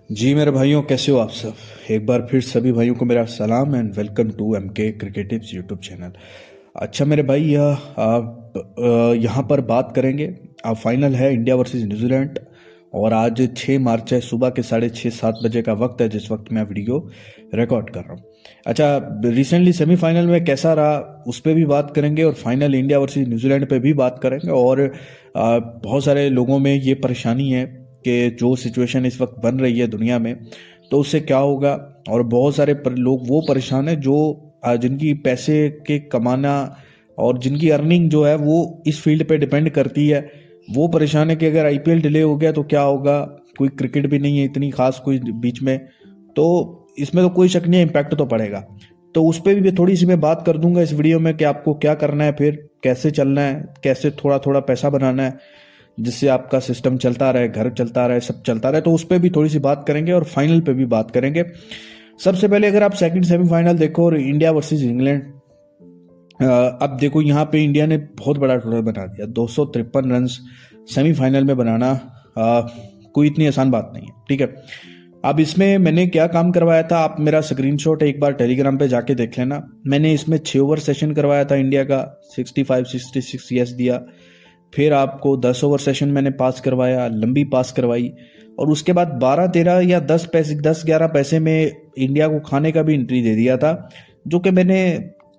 जी मेरे भाइयों, कैसे हो आप सब। एक बार फिर सभी भाइयों को मेरा सलाम and welcome to MK Cricketives YouTube channel. अच्छा मेरे भाई, यहाँ पर बात करेंगे। फाइनल है इंडिया वर्सेस न्यूजीलैंड और आज 6 मार्च है, सुबह के 6:30-7 बजे का वक्त है जिस वक्त मैं वीडियो रिकॉर्ड कर रहा हूँ। अच्छा, रिसेंटली सेमीफाइनल में कैसा रहा उस पर भी बात करेंगे और फाइनल इंडिया वर्सेस न्यूजीलैंड पे भी बात करेंगे। और बहुत सारे लोगों में ये परेशानी है कि जो सिचुएशन इस वक्त बन रही है दुनिया में, तो उससे क्या होगा। और बहुत सारे लोग वो परेशान है जो जिनकी पैसे के कमाना और जिनकी अर्निंग जो है वो इस फील्ड पे डिपेंड करती है। वो परेशान है कि अगर IPL डिले हो गया तो क्या होगा। कोई क्रिकेट भी नहीं है इतनी खास कोई बीच में, तो इसमें तो कोई शक नहीं है, इम्पैक्ट तो पड़ेगा। तो उस पर भी थोड़ी सी मैं बात कर दूंगा इस वीडियो में कि आपको क्या करना है, फिर कैसे चलना है, कैसे थोड़ा थोड़ा पैसा बनाना है जिससे आपका सिस्टम चलता रहे, घर चलता रहे, सब चलता रहे। तो उस पर भी थोड़ी सी बात करेंगे और फाइनल पे भी बात करेंगे। सबसे पहले अगर आप सेकंड सेमीफाइनल देखो और इंडिया वर्सेस इंग्लैंड, अब देखो यहाँ पे इंडिया ने बहुत बड़ा टोटल बना दिया, 253 रन सेमीफाइनल में बनाना कोई इतनी आसान बात नहीं है, ठीक है। अब इसमें मैंने क्या काम करवाया था, आप मेरा स्क्रीनशॉट एक बार टेलीग्राम पे जाके देख लेना। मैंने इसमें 6 ओवर सेशन करवाया था इंडिया का, 65-66 यस दिया। फिर आपको 10 ओवर सेशन मैंने पास करवाया, लंबी पास करवाई। और उसके बाद 12-13 या 10-11 पैसे में इंडिया को खाने का भी एंट्री दे दिया था, जो कि मैंने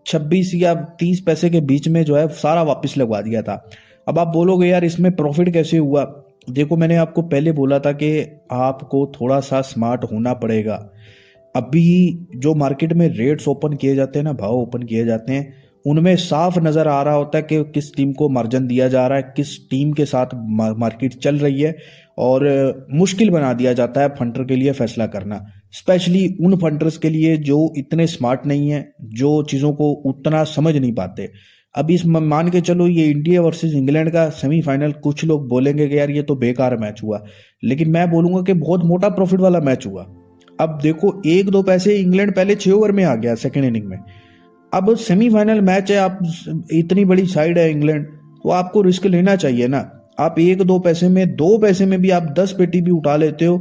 26 या 30 पैसे के बीच में जो है सारा वापस लगवा दिया था। अब आप बोलोगे यार इसमें प्रॉफिट कैसे हुआ। देखो, मैंने आपको पहले बोला था कि आपको थोड़ा सा स्मार्ट होना पड़ेगा। अभी जो मार्केट में रेट्स ओपन किए जाते हैं ना, भाव ओपन किए जाते हैं, उनमें साफ नजर आ रहा होता है कि किस टीम को मार्जिन दिया जा रहा है, किस टीम के साथ मार्केट चल रही है। और मुश्किल बना दिया जाता है फंडर के लिए फैसला करना, स्पेशली उन फंडर्स के लिए जो इतने स्मार्ट नहीं है, जो चीज़ों को उतना समझ नहीं पाते। अब इस मान के चलो, ये इंडिया वर्सेस इंग्लैंड का सेमीफाइनल, कुछ लोग बोलेंगे कि यार ये तो बेकार मैच हुआ, लेकिन मैं बोलूंगा कि बहुत मोटा प्रॉफिट वाला मैच हुआ। अब देखो, 1-2 पैसे इंग्लैंड पहले 6 ओवर में आ गया सेकेंड इनिंग में। अब सेमीफाइनल मैच है, आप इतनी बड़ी साइड है इंग्लैंड, तो आपको रिस्क लेना चाहिए ना। आप 1-2 पैसे में, 2 पैसे में भी आप 10 पेटी भी उठा लेते हो,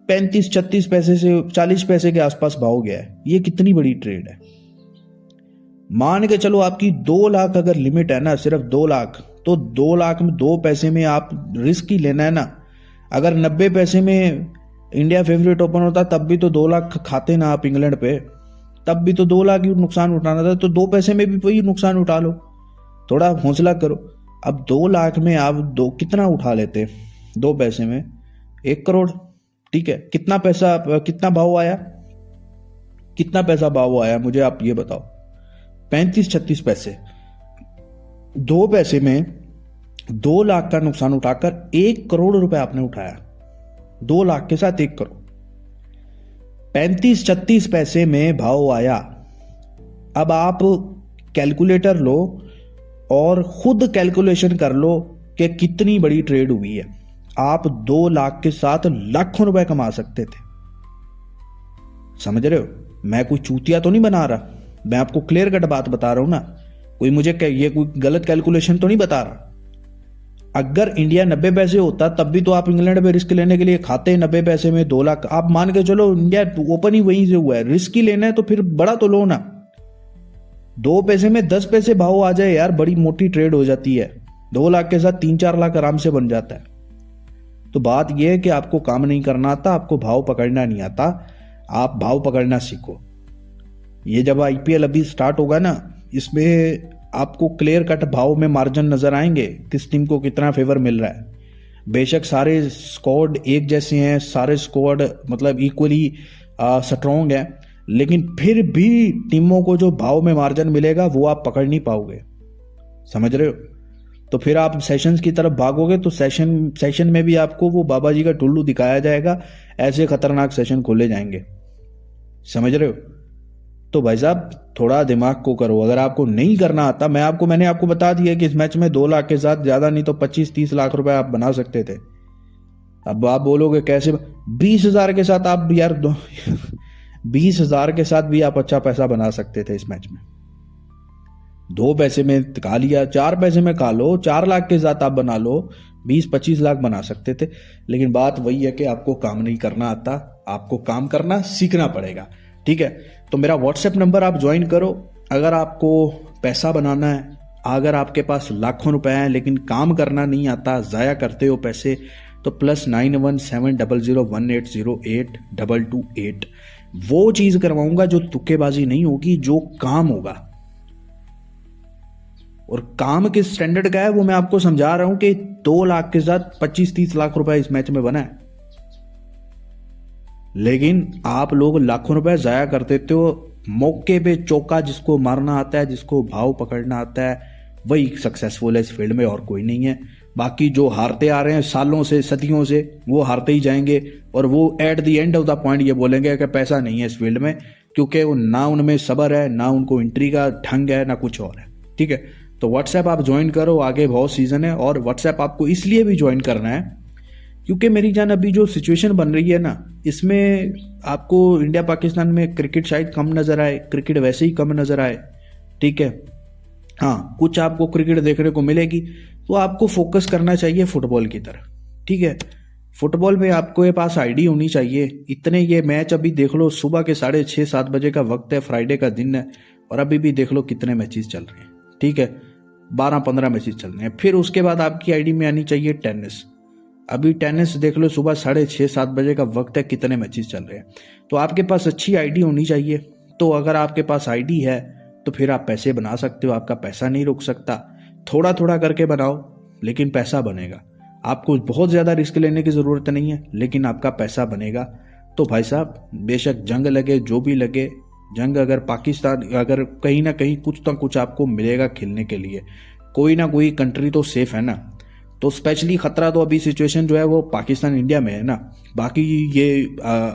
35-36 पैसे से 40 पैसे के आसपास भाव गया है। ये कितनी बड़ी ट्रेड है। मान के चलो आपकी 2 लाख अगर लिमिट है ना, सिर्फ 2 लाख, तो 2 लाख में 2 पैसे में आप रिस्क ही लेना है ना। अगर 90 पैसे में इंडिया फेवरेट ओपन होता तब भी तो 2 लाख खाते ना आप इंग्लैंड पे, तब भी तो 2 लाख ही नुकसान उठाना था। तो 2 पैसे में भी वही नुकसान उठा लो, थोड़ा हौसला करो। अब 2 लाख में आप दो कितना उठा लेते, 2 पैसे में 1 करोड़, ठीक है। कितना पैसा, कितना भाव आया, कितना पैसा भाव आया मुझे आप ये बताओ। 35-36 पैसे। 2 पैसे में 2 लाख का नुकसान उठाकर 1 करोड़ रुपए आपने उठाया। 2 लाख के साथ 1 करोड़, 35-36 पैसे में भाव आया। अब आप कैलकुलेटर लो और खुद कैलकुलेशन कर लो कि कितनी बड़ी ट्रेड हुई है। आप 2 लाख के साथ लाखों रुपए कमा सकते थे। समझ रहे हो, मैं कोई चूतिया तो नहीं बना रहा, मैं आपको क्लियर कट बात बता रहा हूं ना। कोई मुझे ये कोई गलत कैलकुलेशन तो नहीं बता रहा। अगर इंडिया 90 पैसे होता तब भी तो आप इंग्लैंड पे रिस्क लेने के लिए खाते 90 पैसे में 2 लाख। आप मान के चलो इंडिया ओपन ही वहीं से हुआ है, रिस्क ही लेना है तो फिर बड़ा तो लो ना। 2 पैसे में 10 पैसे भाव आ जाए यार, बड़ी मोटी ट्रेड हो जाती है। 2 लाख के साथ 3-4 लाख आराम से बन जाता है। तो बात यह है कि आपको काम नहीं करना आता, आपको भाव पकड़ना नहीं आता। आप भाव पकड़ना सीखो। ये जब IPL अभी स्टार्ट होगा ना, इसमें आपको क्लियर कट भाव में मार्जिन नजर आएंगे, किस टीम को कितना फेवर मिल रहा है। बेशक सारे स्क्वाड एक जैसे हैं, सारे स्क्वाड मतलब इक्वली स्ट्रॉन्ग है, लेकिन फिर भी टीमों को जो भाव में मार्जिन मिलेगा वो आप पकड़ नहीं पाओगे। समझ रहे हो। तो फिर आप सेशंस की तरफ भागोगे तो सेशन में भी आपको वो बाबा जी का टुल्लू दिखाया जाएगा, ऐसे खतरनाक सेशन खोले जाएंगे। समझ रहे हो। तो भाई साहब थोड़ा दिमाग को करो। अगर आपको नहीं करना आता, मैंने आपको बता दिया कि इस मैच में 2 लाख के साथ ज्यादा नहीं तो 25-30 लाख रुपए आप बना सकते थे। अब आप बोलोगे कैसे, 20,000 के साथ आप यार 20,000 के साथ भी आप अच्छा पैसा बना सकते थे इस मैच में। 2 पैसे में खा लिया, 4 पैसे में खा लो, 4 लाख के साथ आप बना लो, 20-25 लाख बना सकते थे। लेकिन बात वही है कि आपको काम नहीं करना आता, आपको काम करना सीखना पड़ेगा। ठीक है, तो मेरा व्हाट्सएप नंबर आप ज्वाइन करो। अगर आपको पैसा बनाना है, अगर आपके पास लाखों रुपए हैं लेकिन काम करना नहीं आता, ज़ाया करते हो पैसे, तो +917018082228 वो चीज़ करवाऊंगा जो तुक्केबाजी नहीं होगी, जो काम होगा। और काम किस स्टैंडर्ड का है वो मैं आपको समझा रहा हूं कि 2 लाख के साथ 25-30 लाख रुपए इस मैच में बना है। लेकिन आप लोग लाखों रुपए जाया कर देते हो। मौके पे चौका जिसको मारना आता है, जिसको भाव पकड़ना आता है, वही सक्सेसफुल है इस फील्ड में, और कोई नहीं है। बाकी जो हारते आ रहे हैं सालों से, सदियों से, वो हारते ही जाएंगे। और वो at the end of the point ये बोलेंगे कि पैसा नहीं है इस फील्ड में, क्योंकि वो ना उनमें सब्र है, ना उनको एंट्री का ढंग है, ना कुछ और है। ठीक है, तो व्हाट्सएप आप ज्वाइन करो, आगे बहुत सीजन है। और व्हाट्सएप आपको इसलिए भी ज्वाइन करना है क्योंकि मेरी जान अभी जो सिचुएशन बन रही है ना, इसमें आपको इंडिया पाकिस्तान में क्रिकेट शायद कम नजर आए, क्रिकेट वैसे ही कम नजर आए। ठीक है, हाँ कुछ आपको क्रिकेट देखने को मिलेगी, तो आपको फोकस करना चाहिए फुटबॉल की तरफ। ठीक है, फुटबॉल में आपको ये पास आईडी होनी चाहिए। इतने ये मैच अभी देख लो, सुबह के 6:30-7 बजे का वक्त है, फ्राइडे का दिन है, और अभी भी देख लो कितने मैचेस चल रहे हैं। ठीक है, 12-15 मैचेस चल रहे हैं। फिर उसके बाद आपकी आईडी में आनी चाहिए टेनिस। अभी टेनिस देख लो, सुबह 6:30-7 बजे का वक्त है, कितने मैचेस चल रहे हैं। तो आपके पास अच्छी आईडी होनी चाहिए। तो अगर आपके पास आईडी है तो फिर आप पैसे बना सकते हो, आपका पैसा नहीं रुक सकता। थोड़ा थोड़ा करके बनाओ, लेकिन पैसा बनेगा। आपको बहुत ज़्यादा रिस्क लेने की ज़रूरत नहीं है, लेकिन आपका पैसा बनेगा। तो भाई साहब, बेशक जंग लगे, जो भी लगे, जंग अगर पाकिस्तान, अगर कहीं ना कहीं कुछ ना कुछ आपको मिलेगा खेलने के लिए, कोई ना कोई कंट्री तो सेफ है ना। तो स्पेशली खतरा तो अभी सिचुएशन जो है वो पाकिस्तान इंडिया में है ना। बाकी ये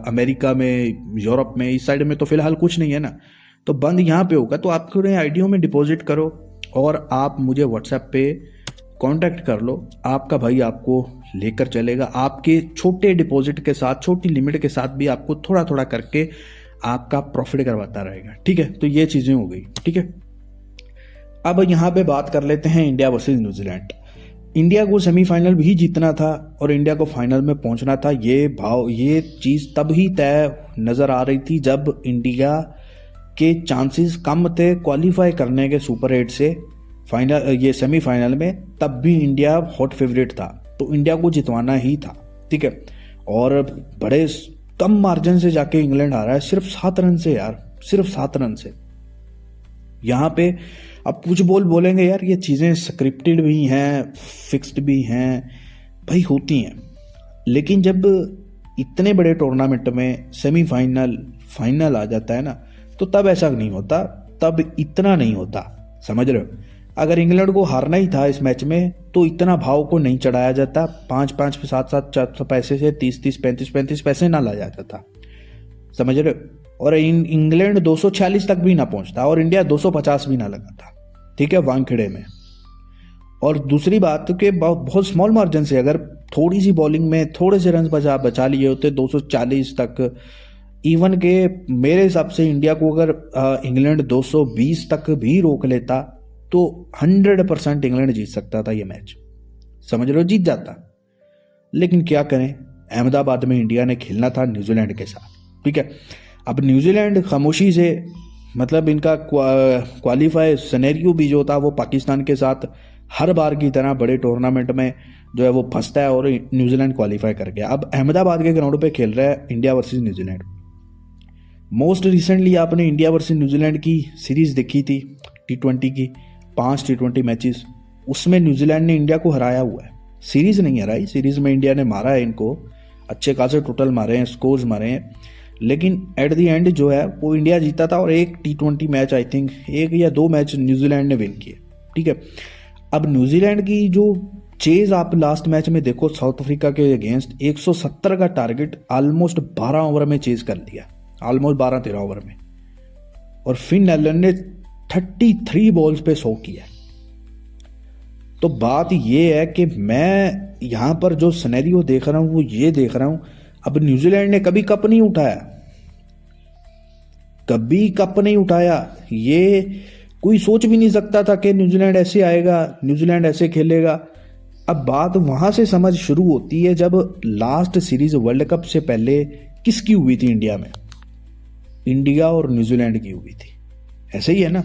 अमेरिका में, यूरोप में, इस साइड में तो फिलहाल कुछ नहीं है ना। तो बंद यहाँ पे होगा। तो आप थोड़े आईडियो में डिपॉजिट करो और आप मुझे व्हाट्सएप पे कांटेक्ट कर लो। आपका भाई आपको लेकर चलेगा, आपके छोटे डिपॉजिट के साथ, छोटी लिमिट के साथ भी आपको थोड़ा थोड़ा करके आपका प्रॉफिट करवाता रहेगा। ठीक है, तो ये चीजें हो गई। ठीक है, अब यहाँ पे बात कर लेते हैं इंडिया वर्सेस न्यूजीलैंड। इंडिया को सेमीफाइनल भी जीतना था और इंडिया को फाइनल में पहुंचना था। ये चीज तब ही तय नजर आ रही थी जब इंडिया के चांसेस कम थे क्वालिफाई करने के सुपर 8 से फाइनल, ये सेमीफाइनल में। तब भी इंडिया हॉट फेवरेट था, तो इंडिया को जितवाना ही था। ठीक है, और बड़े कम मार्जिन से जाके इंग्लैंड आ रहा है, सिर्फ 7 रन से यार, सिर्फ 7 रन से। यहाँ पे अब कुछ बोलेंगे यार ये चीज़ें स्क्रिप्टेड भी हैं, फिक्स्ड भी हैं, भाई होती हैं। लेकिन जब इतने बड़े टूर्नामेंट में सेमीफाइनल, फाइनल आ जाता है ना, तो तब ऐसा नहीं होता, तब इतना नहीं होता। समझ रहे हो? अगर इंग्लैंड को हारना ही था इस मैच में तो इतना भाव को नहीं चढ़ाया जाता। 5-5, 7-7 पैसे से 30-30, 35-35 पैसे ना लाया जाता। समझ रहे हो? और इंग्लैंड 246 तक भी ना पहुंचता और इंडिया 250 भी ना लगाता। ठीक है, वानखेड़े में। और दूसरी बात कि बहुत स्मॉल मार्जिन से, अगर थोड़ी सी बॉलिंग में थोड़े से रन बचा लिए होते 240 तक, इवन के मेरे हिसाब से इंडिया को अगर इंग्लैंड 220 तक भी रोक लेता तो 100% इंग्लैंड जीत सकता था ये मैच। समझ रहे हो? जीत जाता। लेकिन क्या करें, अहमदाबाद में इंडिया ने खेलना था न्यूजीलैंड के साथ। ठीक है, अब न्यूजीलैंड खामोशी से, मतलब इनका क्वालिफाई सिनेरियो भी जो था वो पाकिस्तान के साथ हर बार की तरह बड़े टूर्नामेंट में जो है वो फंसता है, और न्यूजीलैंड क्वालिफाई कर गया। अब अहमदाबाद के ग्राउंड पे खेल रहा है India versus New Zealand. Most recently आपने इंडिया वर्सेस न्यूजीलैंड की सीरीज देखी थी T20 की, 5 T20 मैचेस, उसमें न्यूजीलैंड ने इंडिया को हराया हुआ है। सीरीज नहीं हराई, सीरीज में इंडिया ने मारा है इनको, अच्छे खासे टोटल मारे हैं, स्कोर्स मारे हैं, लेकिन एट द एंड जो है वो इंडिया जीता था। और एक T20 मैच, आई थिंक 1 या 2 मैच न्यूजीलैंड ने विन किए। ठीक है, अब न्यूजीलैंड की जो चेज आप लास्ट मैच में देखो, साउथ अफ्रीका के अगेंस्ट 170 का टारगेट ऑलमोस्ट 12 ओवर में चेज कर लिया, ऑलमोस्ट 12-13 ओवर में। और फिन एलन ने 33 बॉल्स पे 100 किया। तो बात ये है कि मैं यहां पर जो सिनेरियो देख रहा हूं वो ये देख रहा हूं, अब न्यूजीलैंड ने कभी कप नहीं उठाया, कभी कप नहीं उठाया। ये कोई सोच भी नहीं सकता था कि न्यूजीलैंड ऐसे आएगा, न्यूजीलैंड ऐसे खेलेगा। अब बात वहां से समझ शुरू होती है जब लास्ट सीरीज वर्ल्ड कप से पहले किसकी हुई थी इंडिया में। इंडिया और न्यूजीलैंड की हुई थी। ऐसे ही है ना,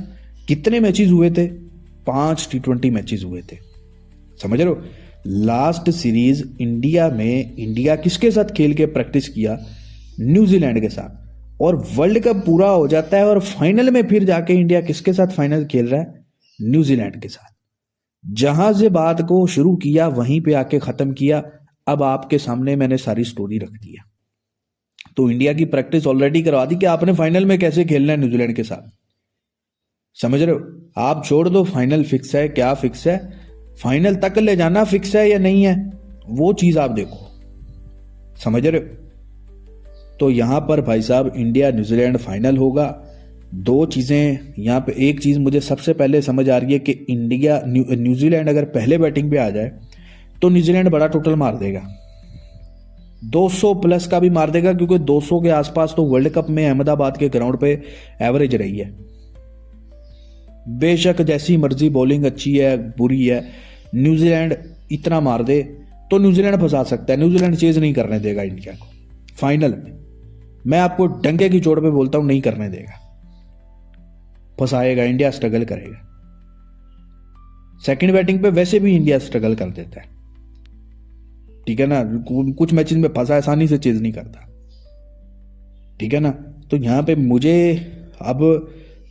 कितने मैचेस हुए थे? 5 T20 मैचेस हुए थे। समझ रहे हो? लास्ट सीरीज इंडिया में इंडिया किसके साथ खेल के प्रैक्टिस किया? न्यूजीलैंड के साथ। और वर्ल्ड कप पूरा हो जाता है और फाइनल में फिर जाके इंडिया किसके साथ फाइनल खेल रहा है? न्यूजीलैंड के साथ। जहां से बात को शुरू किया वहीं पे आके खत्म किया। अब आपके सामने मैंने सारी स्टोरी रख दी है। तो इंडिया की प्रैक्टिस ऑलरेडी करवा दी कि आपने फाइनल में कैसे खेलना है न्यूजीलैंड के साथ। समझ रहे हो? आप छोड़ दो फाइनल फिक्स है क्या फिक्स है, फाइनल तक ले जाना फिक्स है या नहीं है, वो चीज आप देखो। समझ रहे हो? तो यहां पर भाई साहब इंडिया न्यूजीलैंड फाइनल होगा। दो चीजें यहां पे, एक चीज मुझे सबसे पहले समझ आ रही है कि इंडिया न्यूजीलैंड अगर पहले बैटिंग पे आ जाए तो न्यूजीलैंड बड़ा टोटल मार देगा, 200 प्लस का भी मार देगा, क्योंकि 200 के आसपास तो वर्ल्ड कप में अहमदाबाद के ग्राउंड पे एवरेज रही है। बेशक जैसी मर्जी बॉलिंग अच्छी है बुरी है, न्यूजीलैंड इतना मार दे तो न्यूजीलैंड फंसा सकता है। न्यूजीलैंड चेज नहीं करने देगा इंडिया को फाइनल में। मैं आपको डंके की चोट पे बोलता हूं, नहीं करने देगा, फंसाएगा, इंडिया स्ट्रगल करेगा। सेकंड बैटिंग पे वैसे भी इंडिया स्ट्रगल कर देता है, ठीक है ना, कुछ मैचेस में फंसा आसानी से चेज नहीं करता, ठीक है ना। तो यहां पे मुझे अब,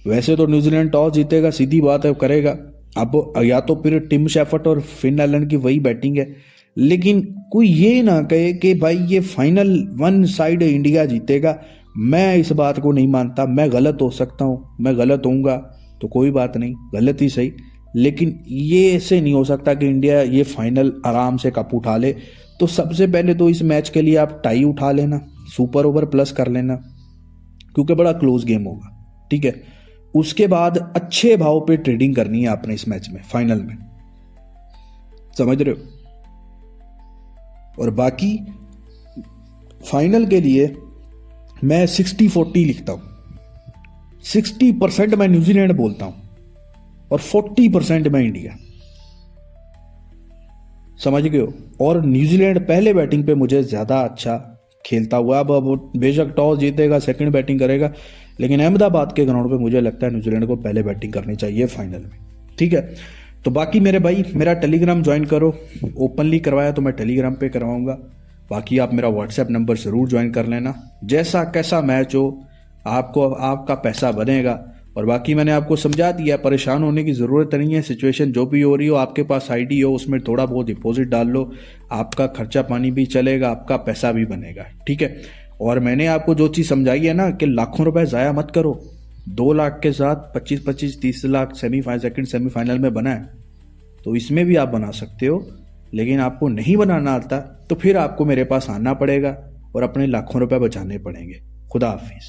वैसे तो न्यूजीलैंड टॉस जीतेगा, सीधी बात है, करेगा। अब या तो फिर टिम शेफर्ट और फिन एलन की वही बैटिंग है, लेकिन कोई ये ना कहे कि भाई ये फाइनल वन साइड इंडिया जीतेगा। मैं इस बात को नहीं मानता। मैं गलत हो सकता हूं, मैं गलत होऊंगा तो कोई बात नहीं, गलत ही सही, लेकिन ये ऐसे नहीं हो सकता कि इंडिया ये फाइनल आराम से कप उठा ले। तो सबसे पहले तो इस मैच के लिए आप टाई उठा लेना, सुपर ओवर प्लस कर लेना, क्योंकि बड़ा क्लोज गेम होगा, ठीक है। उसके बाद अच्छे भाव पे ट्रेडिंग करनी है आपने इस मैच में, फाइनल में। समझ रहे हो? और बाकी फाइनल के लिए मैं 60-40 लिखता हूं। 60% मैं न्यूजीलैंड बोलता हूं और 40% मैं इंडिया। समझ गए हो? और न्यूजीलैंड पहले बैटिंग पे मुझे ज्यादा अच्छा खेलता हुआ, अब बेशक टॉस जीतेगा, सेकंड बैटिंग करेगा, लेकिन अहमदाबाद के ग्राउंड पे मुझे लगता है न्यूजीलैंड को पहले बैटिंग करनी चाहिए फाइनल में, ठीक है। तो बाकी मेरे भाई, मेरा टेलीग्राम ज्वाइन करो। ओपनली करवाया तो मैं टेलीग्राम पे करवाऊंगा। बाकी आप मेरा व्हाट्सएप नंबर जरूर ज्वाइन कर लेना। जैसा कैसा मैच हो आपको, आपका पैसा बनेगा। और बाकी मैंने आपको समझा दिया, परेशान होने की ज़रूरत नहीं है। सिचुएशन जो भी हो रही हो, आपके पास आईडी हो, उसमें थोड़ा बहुत डिपॉजिट डाल लो, आपका खर्चा पानी भी चलेगा, आपका पैसा भी बनेगा, ठीक है। और मैंने आपको जो चीज़ समझाई है ना कि लाखों रुपए ज़ाया मत करो। 2 लाख के साथ 25-25-30 लाख सेकंड सेमीफाइनल में बना है, तो इसमें भी आप बना सकते हो। लेकिन आपको नहीं बनाना आता तो फिर आपको मेरे पास आना पड़ेगा और अपने लाखों रुपए बचाने पड़ेंगे। खुदा हाफिज।